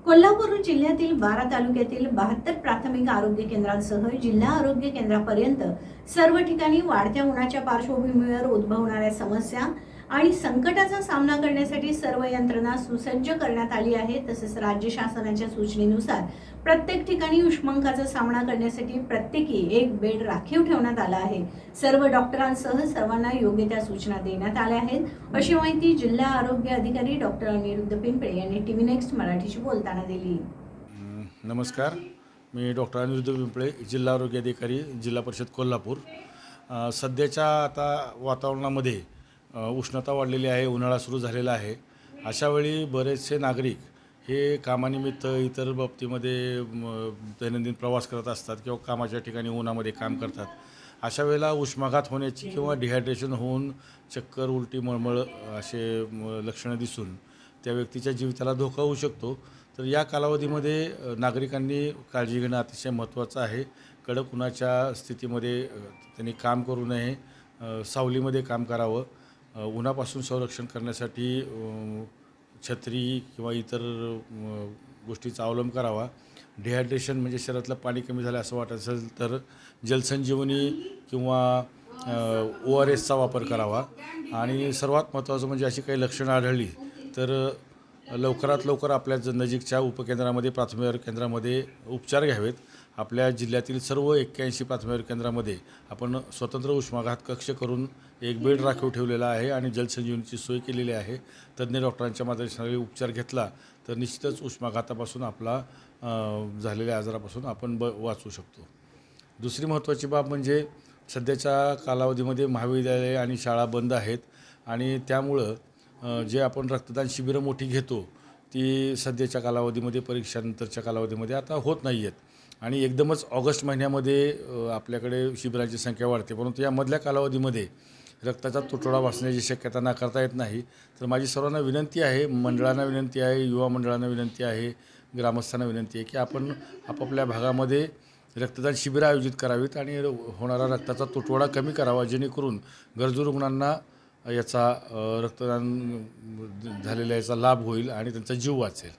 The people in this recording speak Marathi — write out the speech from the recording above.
कोल्हापूर जिल्ह्यातील 12 तालुक्यातील 72 प्राथमिक आरोग्य केंद्रांसह जिल्हा आरोग्य केंद्रापर्यंत सर्व ठिकाणी वाढत्या उन्हाच्या पार्श्वभूमीवर उद्भवणाऱ्या समस्या आणि संकटाचा सामना करण्यासाठी सर्व यंत्रणा सुसज्ज करण्यात आली आहे। तसेच राज्य शासनाच्या सूचनेनुसार प्रत्येक ठिकाणी उष्मांकाचा सामना करण्यासाठी प्रत्येकी एक बेड राखीव ठेवण्यात आला आहे। सर्व डॉक्टरांसह सर्वांना योग्य त्या सूचना देण्यात आल्या आहेत, अशी माहिती जिल्हा आरोग्य अधिकारी डॉक्टर अनिरुद्ध पिंपळे यांनी टीव्ही नेक्स्ट मराठीशी बोलताना दिली। नमस्कार, मी डॉक्टर अनिरुद्ध पिंपळे, जिल्हा आरोग्य अधिकारी, जिल्हा परिषद कोल्हापूर। सध्याच्या आता वातावरणामध्ये उष्णता वाढलेली आहे, उन्हाळा सुरू झालेला आहे। अशावेळी बरेचसे नागरिक हे कामानिमित्त इतर बाबतीमध्ये दैनंदिन प्रवास करत असतात किंवा कामाच्या ठिकाणी उन्हामध्ये काम करतात। अशा वेळेला उष्माघात होण्याची किंवा डिहायड्रेशन होऊन चक्कर, उलटी, मळमळ असे लक्षणं दिसून त्या व्यक्तीच्या जीविताला धोका होऊ शकतो। तर या कालावधीमध्ये नागरिकांनी काळजी घेणं अतिशय महत्त्वाचं आहे। कडक उन्हाच्या स्थितीमध्ये त्यांनी काम करू नये, सावलीमध्ये काम करावं। उन्हापासून संरक्षण करण्यासाठी छत्री किंवा इतर गोष्टीचा अवलंब करावा। डिहायड्रेशन म्हणजे शरीरातलं पाणी कमी झालं असं वाटत असेल तर जलसंजीवनी किंवा ORSचा वापर करावा। आणि सर्वात महत्त्वाचं म्हणजे अशी काही लक्षणं आढळली तर लवकरात लवकर आपल्या नजीकच्या उपकेंद्रामध्ये, प्राथमिक आरोग्य केंद्रामध्ये उपचार घ्यावेत। आपल्या जिल्ह्यातील सर्व 81 प्राथमिक आरोग्य केंद्रामध्ये आपण स्वतंत्र उष्माघात कक्ष करून एक बेड राखीव ठेवलेला आहे आणि जलसंजीवनीची सोय केलेली आहे। तज्ज्ञ डॉक्टरांच्या मार्गदर्शनाखाली उपचार घेतला तर निश्चितच उष्माघातापासून आपला झालेल्या आजारापासून आपण वाचू शकतो। दुसरी महत्त्वाची बाब म्हणजे सध्याच्या कालावधीमध्ये महाविद्यालये आणि शाळा बंद आहेत आणि त्यामुळं जे आपण रक्तदान शिबिरं मोठी घेतो ती सध्याच्या कालावधीमध्ये, परीक्षानंतरच्या कालावधीमध्ये आता होत नाही आहेत। आणि एकदमच ऑगस्ट महिन्यामध्ये आपल्याकडे शिबिरांची संख्या वाढते, परंतु यामधल्या कालावधीमध्ये रक्ताचा तुटवडा भासण्याची शक्यता नाकारता येत नाही। तर माझी सर्वांना विनंती आहे, मंडळांना विनंती आहे, युवा मंडळांना विनंती आहे, ग्रामस्थांना विनंती आहे की आपण आपापल्या भागामध्ये रक्तदान शिबिरं आयोजित करावीत आणि होणारा रक्ताचा तुटवडा कमी करावा, जेणेकरून गरजू रुग्णांना याचा रक्तदान झालेल्या याचा लाभ होईल आणि त्यांचा जीव वाचेल।